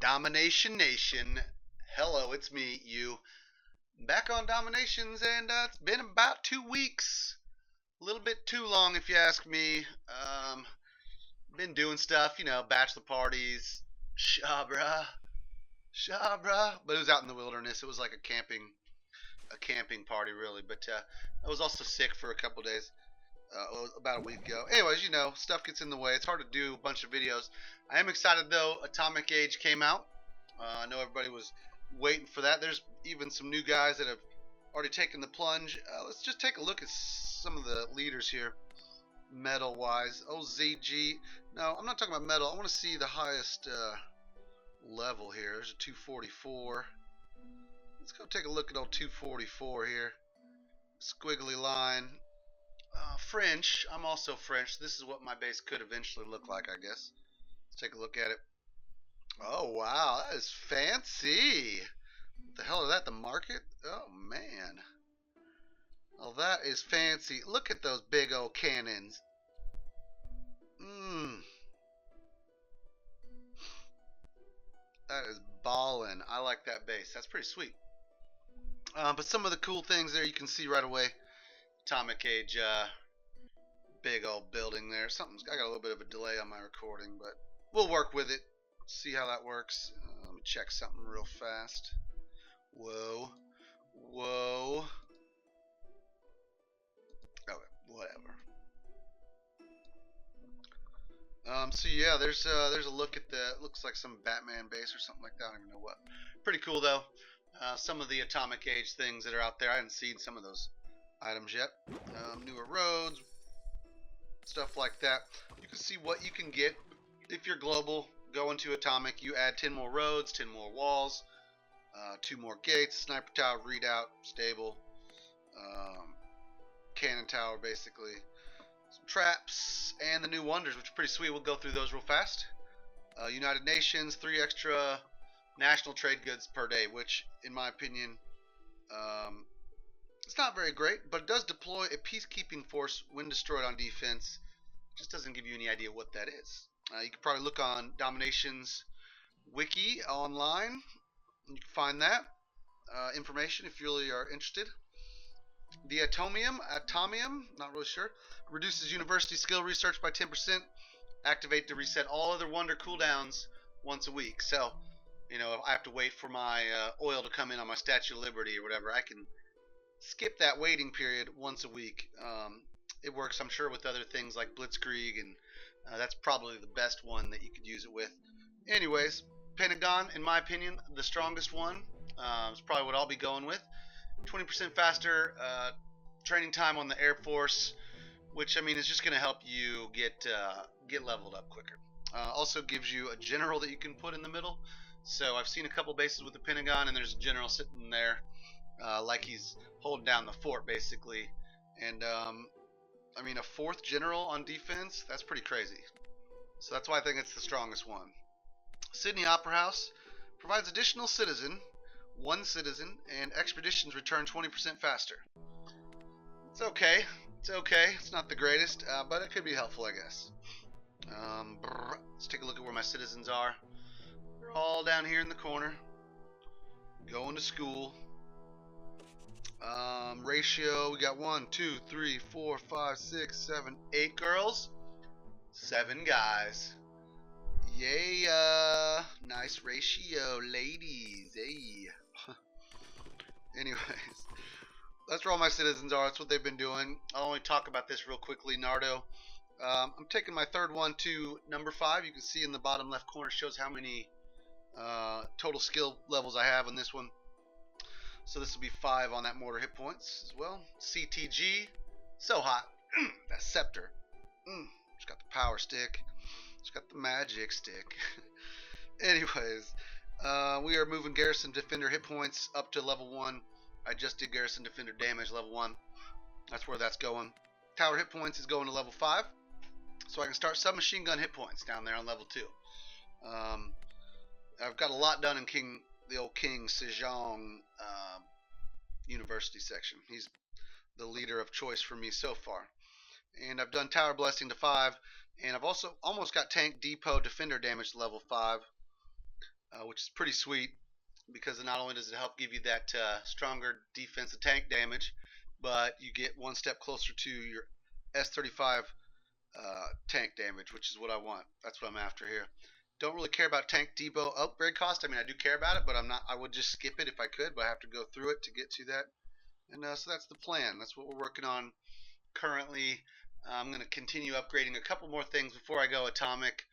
Domination Nation. Hello, it's me, you. Back on Dominations, and it's been about 2 weeks. A little bit too long, if you ask me. Been doing stuff, bachelor parties, shabra, shabra. But it was out in the wilderness. It was like a camping party, really. But I was also sick for a couple days. About a week ago. Anyways, stuff gets in the way. It's hard to do a bunch of videos. I am excited though. Atomic Age came out. I know everybody was waiting for that. There's even some new guys that have already taken the plunge. Let's just take a look at some of the leaders here, medal wise. OZG. No, I'm not talking about medal. I want to see the highest level here. There's a 244. Let's go take a look at old 244 here. Squiggly line. French. I'm also French. This is what my base could eventually look like, I guess. Let's take a look at it. Oh, wow. That is fancy. What the hell is that? The market? Oh, man. Oh, that is fancy. Look at those big old cannons. That is ballin'. I like that base. That's pretty sweet. But some of the cool things there you can see right away. Atomic Age, big old building there. I got a little bit of a delay on my recording, but we'll work with it. See how that works. Let me check something real fast. Whoa. Okay, whatever. So yeah, there's a look at looks like some Batman base or something like that. I don't even know what. Pretty cool though. Some of the Atomic Age things that are out there. I haven't seen some of those items yet. Newer roads, stuff like that. You can see what you can get if you're global. Go into Atomic, you add 10 more roads, 10 more walls, 2 more gates, sniper tower, redoubt, stable, cannon tower basically, some traps, and the new wonders, which are pretty sweet. We'll go through those real fast. United Nations, 3 extra national trade goods per day, which in my opinion, it's not very great, but it does deploy a peacekeeping force when destroyed on defense. It just doesn't give you any idea what that is. You can probably look on DomiNations wiki online. You can find that information if you really are interested. The atomium, not really sure, reduces university skill research by 10%. Activate to reset all other wonder cooldowns once a week. So, if I have to wait for my oil to come in on my Statue of Liberty or whatever, I can skip that waiting period once a week. It works, I'm sure, with other things like Blitzkrieg, and that's probably the best one that you could use it with. Anyways, Pentagon, in my opinion, the strongest one. Is probably what I'll be going with. 20% faster training time on the Air Force, which is just going to help you get leveled up quicker. Also gives you a general that you can put in the middle. So I've seen a couple bases with the Pentagon, and there's a general sitting there like he's holding down the fort basically. And a 4th general on defense, that's pretty crazy. So that's why I think it's the strongest one. Sydney Opera House provides additional one citizen, and expeditions return 20% faster. It's okay. It's not the greatest, but it could be helpful, I guess. Let's take a look at where my citizens are. They're all down here in the corner, going to school. Ratio, we got 1, 2, 3, 4, 5, 6, 7, 8 girls, 7 guys. Yeah, nice ratio, ladies. Hey. Anyways, that's where all my citizens are. That's what they've been doing. I'll only talk about this real quickly. Nardo. I'm taking my 3rd one to number 5. You can see in the bottom left corner shows how many total skill levels I have on this one. So this will be 5 on that mortar hit points as well. CTG, so hot. That scepter. It's got the power stick. It's got the magic stick. Anyways, we are moving Garrison Defender hit points up to level 1. I just did Garrison Defender damage level 1. That's where that's going. Tower hit points is going to level 5. So I can start submachine gun hit points down there on level 2. I've got a lot done in the old King Sejong University section. He's the leader of choice for me so far. And I've done Tower Blessing to 5. And I've also almost got Tank Depot Defender damage to level 5. Which which is pretty sweet because not only does it help give you that stronger defensive tank damage, but you get one step closer to your S-35 tank damage, which is what I want. That's what I'm after here. Don't really care about tank depot upgrade cost. I mean, I do care about it, but I would just skip it if I could, but I have to go through it to get to that. And so that's the plan. That's what we're working on currently. I'm going to continue upgrading a couple more things before I go atomic.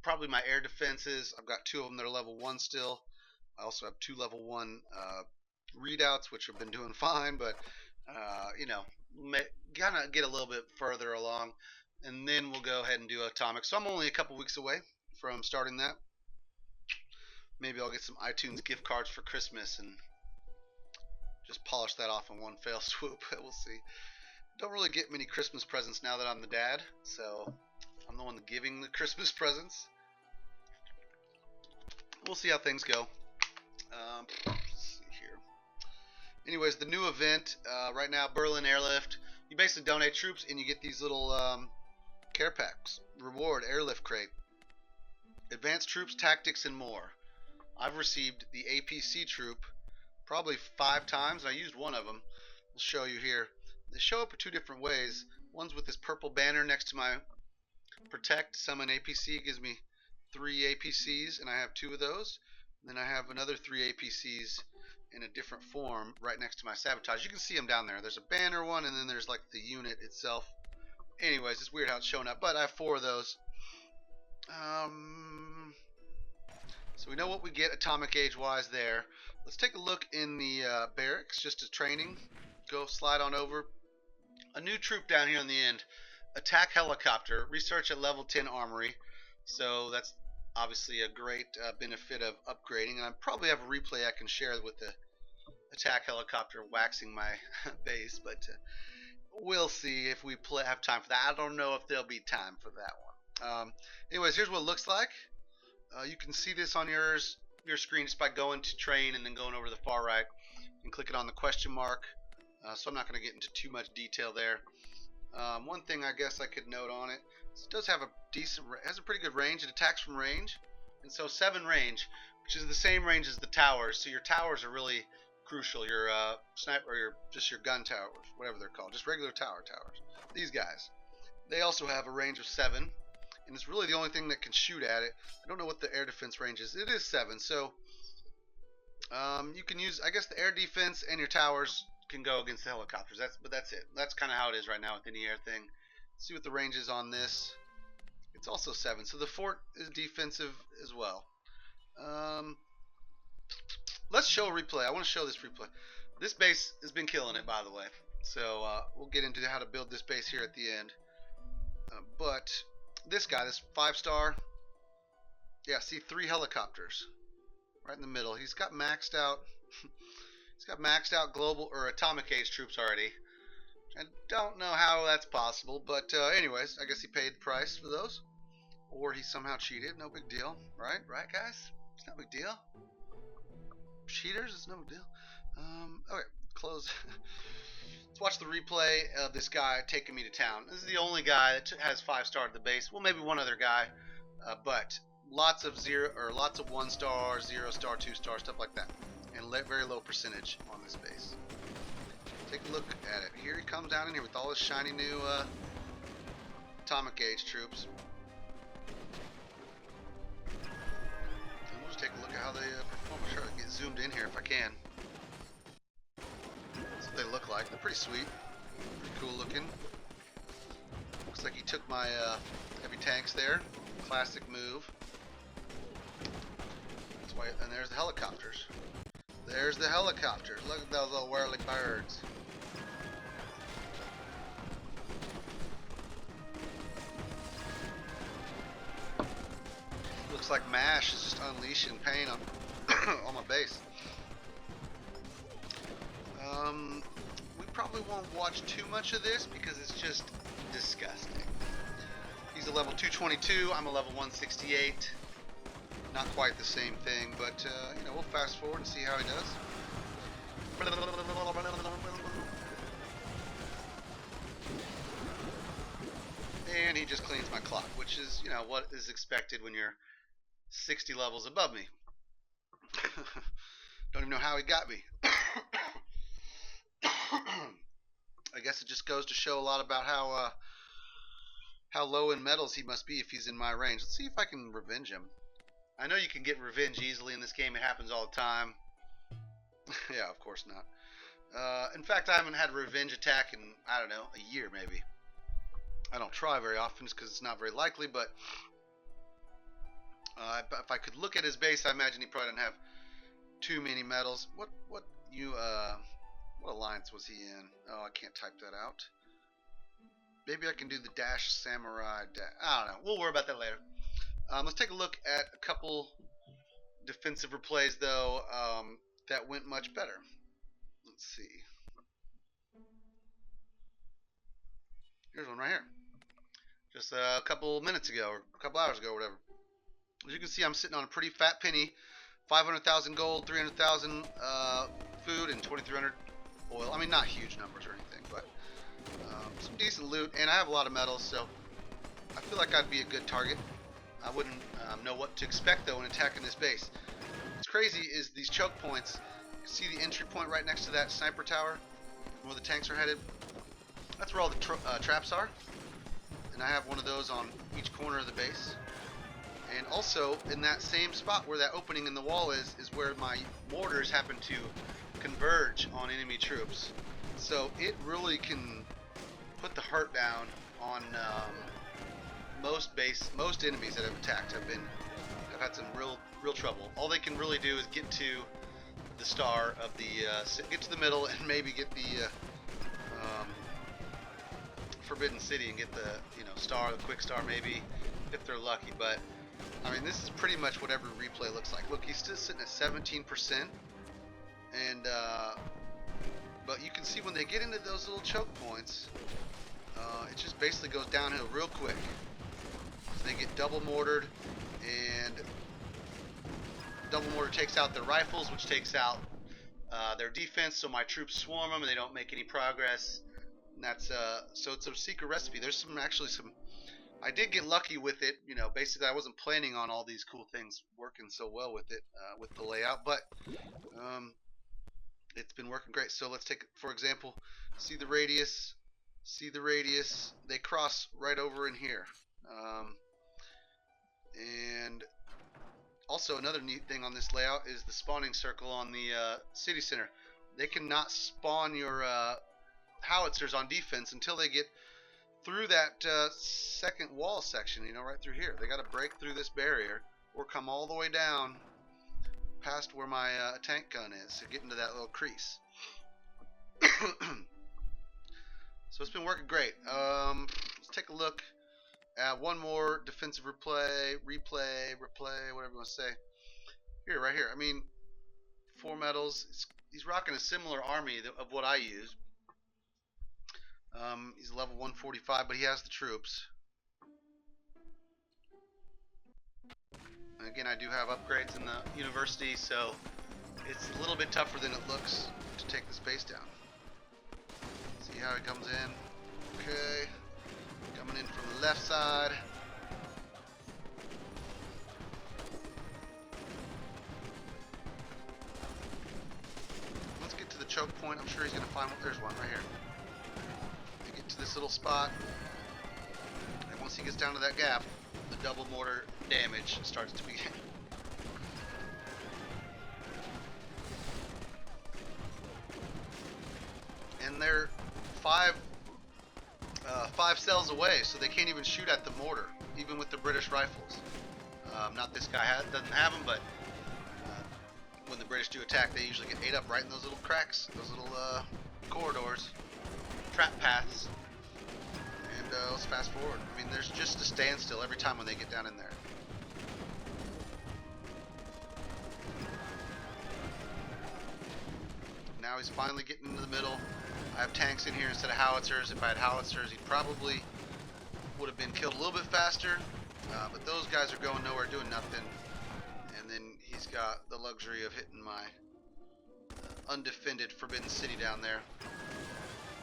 Probably my air defenses. I've got 2 of them that are level 1 still. I also have 2 level 1 readouts, which have been doing fine, but you know, gotta get a little bit further along, and then we'll go ahead and do atomic. So I'm only a couple weeks away from starting that. Maybe I'll get some iTunes gift cards for Christmas and just polish that off in one fell swoop. We'll see. Don't really get many Christmas presents now that I'm the dad, so I'm the one giving the Christmas presents. We'll see how things go. Let's see here. Anyways, the new event right now, Berlin Airlift. You basically donate troops and you get these little care packs. Reward Airlift Crate. Advanced troops, tactics, and more. I've received the APC troop probably 5 times. I used one of them. I'll show you here. They show up in 2 different ways. One's with this purple banner next to my Protect Summon APC. It gives me 3 APCs, and I have 2 of those. And then I have another 3 APCs in a different form right next to my Sabotage. You can see them down there. There's a banner one, and then there's like the unit itself. Anyways, it's weird how it's showing up, but I have 4 of those. So we know what we get atomic age wise there. Let's take a look in the barracks, just as training. Go slide on over. A new troop down here on the end. Attack helicopter. Research at level 10 armory. So that's obviously a great benefit of upgrading. And I probably have a replay I can share with the attack helicopter waxing my base. But we'll see if we have time for that. I don't know if there'll be time for that one. Anyways, here's what it looks like. You can see this on your screen just by going to train and then going over to the far right and clicking on the question mark. So I'm not going to get into too much detail there. One thing I guess I could note on it, it does have has a pretty good range. It attacks from range, and so 7 range, which is the same range as the towers. So your towers are really crucial. Your sniper, or just your gun towers, whatever they're called, just regular towers. These guys, they also have a range of 7, and it's really the only thing that can shoot at it. I don't know what the air defense range is. It is 7, so you can use, I guess, the air defense and your towers can go against the helicopters. But that's it. That's kind of how it is right now with any air thing. Let's see what the range is on this. It's also 7, so the fort is defensive as well. Let's show a replay. I want to show this replay. This base has been killing it, by the way. So we'll get into how to build this base here at the end. But this guy, this 5-star, yeah, see 3 helicopters right in the middle. He's got maxed out. He's got maxed out global or atomic age troops already. I don't know how that's possible, but anyways, I guess he paid the price for those, or he somehow cheated. No big deal, right? Right, guys? It's no big deal. Cheaters, it's no big deal. Okay, close. Let's watch the replay of this guy taking me to town. This is the only guy that has 5-star at the base. Well, maybe one other guy, but lots of 1-star, 0-star, 2-star, stuff like that, and very low percentage on this base. Take a look at it. Here he comes down in here with all his shiny new atomic age troops. And we'll just take a look at how they perform. I'll try to get zoomed in here if I can. That's what they look like. They're pretty sweet. Pretty cool looking. Looks like he took my heavy tanks there. Classic move. That's why. And there's the helicopters. There's the helicopters. Look at those little whirly birds. Looks like MASH is just unleashing pain on on my base. We probably won't watch too much of this because it's just disgusting. He's a level 222. I'm a level 168. Not quite the same thing, but you know, we'll fast forward and see how he does. And he just cleans my clock, which is, you know, what is expected when you're 60 levels above me. Don't even know how he got me. I guess it just goes to show a lot about how low in medals he must be if he's in my range. Let's see if I can revenge him. I know you can get revenge easily in this game. It happens all the time. Yeah, of course not. In fact, I haven't had a revenge attack in, I don't know, a year maybe. I don't try very often because it's not very likely, but if I could look at his base, I imagine he probably doesn't have too many medals. What alliance was he in? Oh, I can't type that out. Maybe I can do the dash samurai dash. I don't know. We'll worry about that later. Let's take a look at a couple defensive replays, though, that went much better. Let's see. Here's one right here. Just a couple minutes ago, or a couple hours ago, or whatever. As you can see, I'm sitting on a pretty fat penny. 500,000 gold, 300,000 food, and 2,300 oil. I mean, not huge numbers or anything, but some decent loot. And I have a lot of metals, so I feel like I'd be a good target. I wouldn't know what to expect, though, when attacking this base. What's crazy is these choke points. You see the entry point right next to that sniper tower, where the tanks are headed? That's where all the traps are. And I have one of those on each corner of the base. And also, in that same spot where that opening in the wall is where my mortars happen to converge on enemy troops. So it really can put the hurt down on most enemies that have attacked. Have had some real trouble. All they can really do is get to the star of the get to the middle and maybe get the Forbidden City and get the star, the quick star maybe if they're lucky. But I mean, this is pretty much what every replay looks like. Look, he's still sitting at 17%, and but you can see when they get into those little choke points, it just basically goes downhill real quick. So they get double mortared, and double mortar takes out their rifles, which takes out their defense. So my troops swarm them, and they don't make any progress. And that's so it's a secret recipe. There's actually some. I did get lucky with it, basically I wasn't planning on all these cool things working so well with it, with the layout, but it's been working great. So let's take, for example, see the radius, they cross right over in here. And also another neat thing on this layout is the spawning circle on the city center. They cannot spawn your howitzers on defense until they get through that second wall section, right through here. They got to break through this barrier or come all the way down past where my tank gun is to get into that little crease. So it's been working great. Let's take a look at one more defensive replay, whatever you want to say. Here, right here. I mean, 4 medals. He's rocking a similar army of what I use. He's level 145, but he has the troops. And again, I do have upgrades in the university, so it's a little bit tougher than it looks to take this base down. See how he comes in. Okay. Coming in from the left side. Let's get to the choke point. I'm sure he's going to find one. There's one right here. To this little spot, and once he gets down to that gap, the double mortar damage starts to begin. And they're five cells away, so they can't even shoot at the mortar, even with the British rifles. Not this guy doesn't have them, but when the British do attack, they usually get ate up right in those little cracks, those little corridors. Trap paths. And let's fast forward. I mean, there's just a standstill every time when they get down in there. Now he's finally getting into the middle. I have tanks in here instead of howitzers. If I had howitzers, he probably would have been killed a little bit faster. But those guys are going nowhere, doing nothing. And then he's got the luxury of hitting my undefended Forbidden City down there.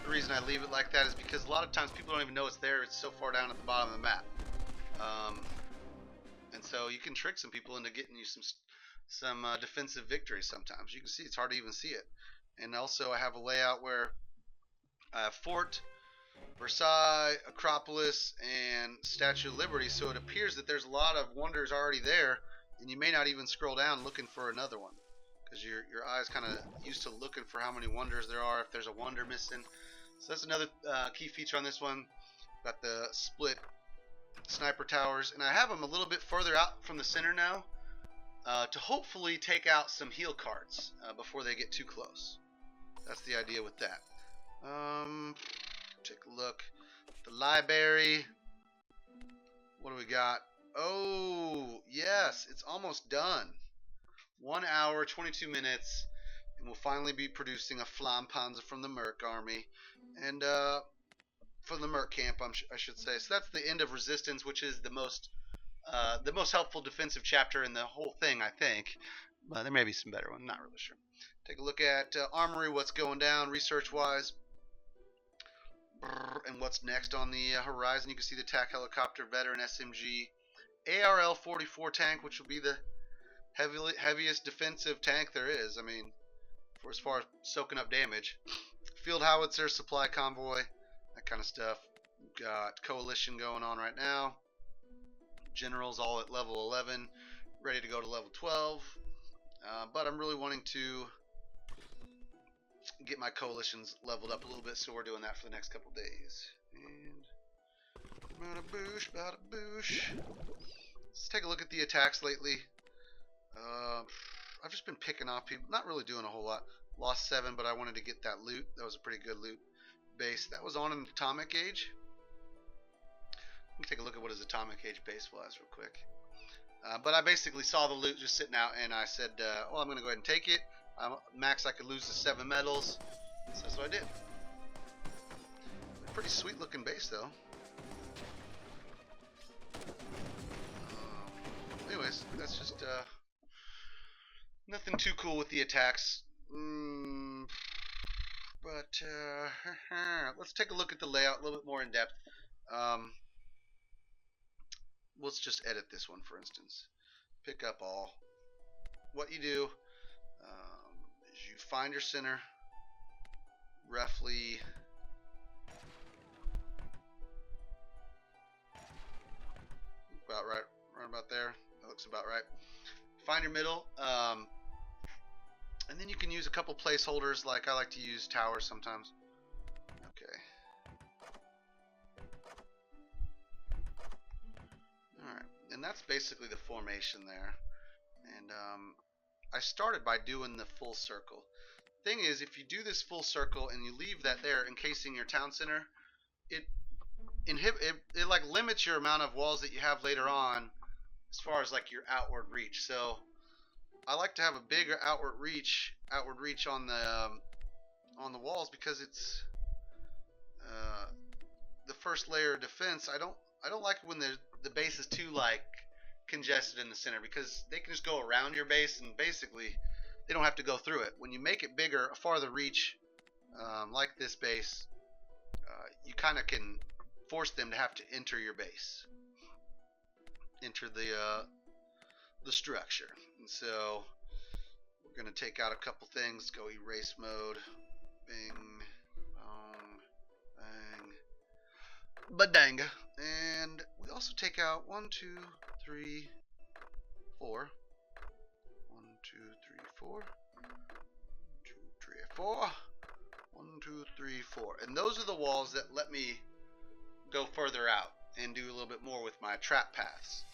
The reason I leave it like that is because a lot of times people don't even know it's there. It's so far down at the bottom of the map. And so you can trick some people into getting you some defensive victories sometimes. You can see it's hard to even see it. And also I have a layout where I have Fort, Versailles, Acropolis, and Statue of Liberty, so it appears that there's a lot of wonders already there, and you may not even scroll down looking for another one, because your eye's kind of used to looking for how many wonders there are if there's a wonder missing. So that's another key feature on this one. Got the split sniper towers, and I have them a little bit further out from the center now to hopefully take out some heal cards before they get too close. That's the idea with that. Take a look. The library. What do we got? Oh, yes, it's almost done. 1 hour, 22 minutes, and we'll finally be producing a Flampanzer from the Merc army, and from the Merc camp, I should say. So that's the end of Resistance, which is the most helpful defensive chapter in the whole thing, I think. There may be some better one. Not really sure. Take a look at Armory, what's going down research-wise, and what's next on the horizon. You can see the TAC helicopter, veteran SMG, ARL-44 tank, which will be the heaviest defensive tank there is. I mean, for as far as soaking up damage. Field howitzer, supply convoy, that kind of stuff. We've got coalition going on right now. Generals all at level 11, ready to go to level 12. But I'm really wanting to get my coalitions leveled up a little bit, so we're doing that for the next couple days. And bada boosh, bada boosh. Let's take a look at the attacks lately. I've just been picking off people, not really doing a whole lot. Lost 7, but I wanted to get that loot. That was a pretty good loot base. That was on an atomic age. Let me take a look at what his atomic age base was real quick. But I basically saw the loot just sitting out, and I said, well, I'm going to go ahead and take it. Max, I could lose the 7 medals. So that's what I did. Pretty sweet looking base, though. Anyways, that's just nothing too cool with the attacks. But let's take a look at the layout a little bit more in depth. Let's just edit this one, for instance. Pick up all. What you do is you find your center roughly about right about there. That looks about right. Find your middle, and then you can use a couple placeholders. Like I like to use towers sometimes. Okay. Alright, and that's basically the formation there. And I started by doing the full circle. Thing is, if you do this full circle and you leave that there encasing your town center, it like limits your amount of walls that you have later on as far as like your outward reach. So I like to have a bigger outward reach on the walls, because it's the first layer of defense. I don't like when the base is too like congested in the center, because they can just go around your base and basically they don't have to go through it. When you make it bigger, a farther reach, like this base, you kind of can force them to have to enter your base, enter the structure. And so we're going to take out a couple things. Go erase mode. Bing, bong, bang, badang. And we also take out 1, 2, 3, 4. 1, 2, 3, 4. 2, 3, 4. 1, 2, 3, 4. And those are the walls that let me go further out and do a little bit more with my trap paths.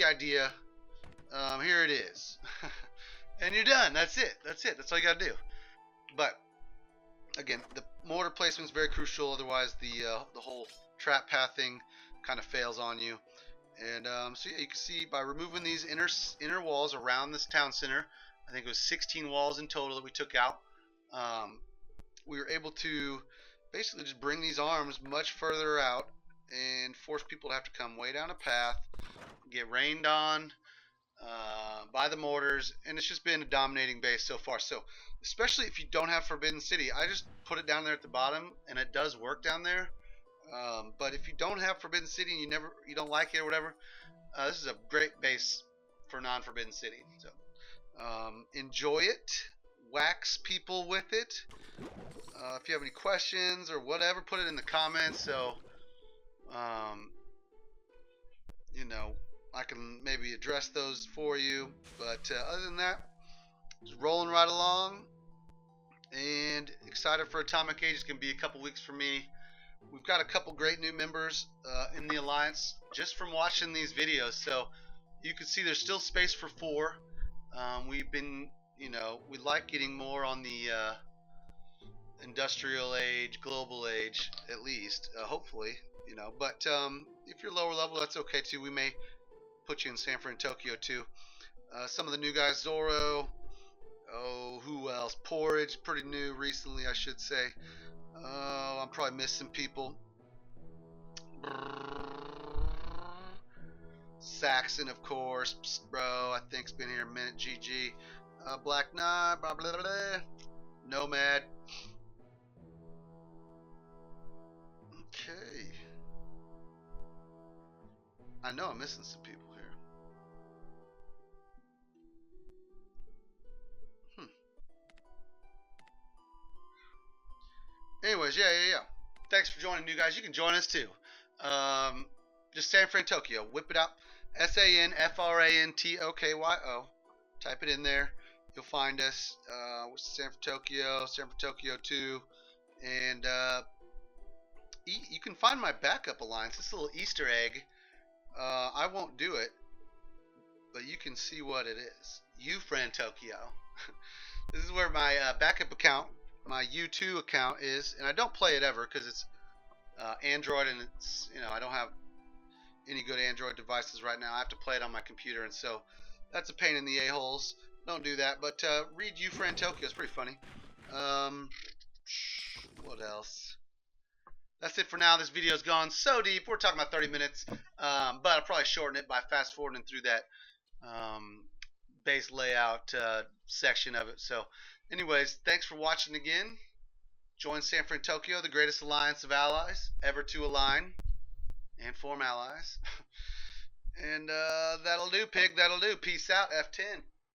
idea. Here it is. And you're done. That's it. That's all you got to do. But again, the mortar placement is very crucial. Otherwise, the whole trap path thing kind of fails on you. And so yeah, you can see by removing these inner walls around this town center, I think it was 16 walls in total that we took out. We were able to basically just bring these arms much further out and force people to have to come way down a path, get rained on by the mortars, and it's just been a dominating base so far. So especially if you don't have Forbidden City, I just put it down there at the bottom, and it does work down there. But if you don't have Forbidden City and you don't like it or whatever, this is a great base for non-Forbidden City. So enjoy it, wax people with it. If you have any questions or whatever, put it in the comments. So you know, I can maybe address those for you. But other than that, just rolling right along, and excited for Atomic Age. It's gonna be a couple weeks for me. We've got a couple great new members in the Alliance just from watching these videos. So you can see there's still space for 4. We've been, we like getting more on the industrial age, global age, at least, hopefully, But if you're lower level, that's okay too. We may put you in Sanford and Tokyo too. Some of the new guys, Zorro. Oh, who else? Porridge, pretty new recently, I should say. Oh, I'm probably missing people. Saxon, of course. Psst, bro, I think's been here a minute. GG. Black Knight, blah, blah, blah, blah. Nomad. Okay. I know I'm missing some people here. Anyways, yeah. Thanks for joining, new guys. You can join us too. Just Sanford Tokyo. Whip it out. SANFRANTOKYO. Type it in there. You'll find us. Sanford Tokyo 2. And you can find my backup alliance. This little Easter egg. I won't do it, but you can see what it is. Ufran Tokyo. This is where my backup account, my U2 account is, and I don't play it ever because it's Android, and it's I don't have any good Android devices right now. I have to play it on my computer, and so that's a pain in the a-holes. Don't do that, but read Ufran Tokyo. It's pretty funny. What else? That's it for now. This video's gone so deep. We're talking about 30 minutes, but I'll probably shorten it by fast forwarding through that base layout section of it. So anyways, thanks for watching again. Join Sanford and Tokyo, the greatest alliance of allies ever to align and form allies. And that'll do, pig. That'll do. Peace out, F10.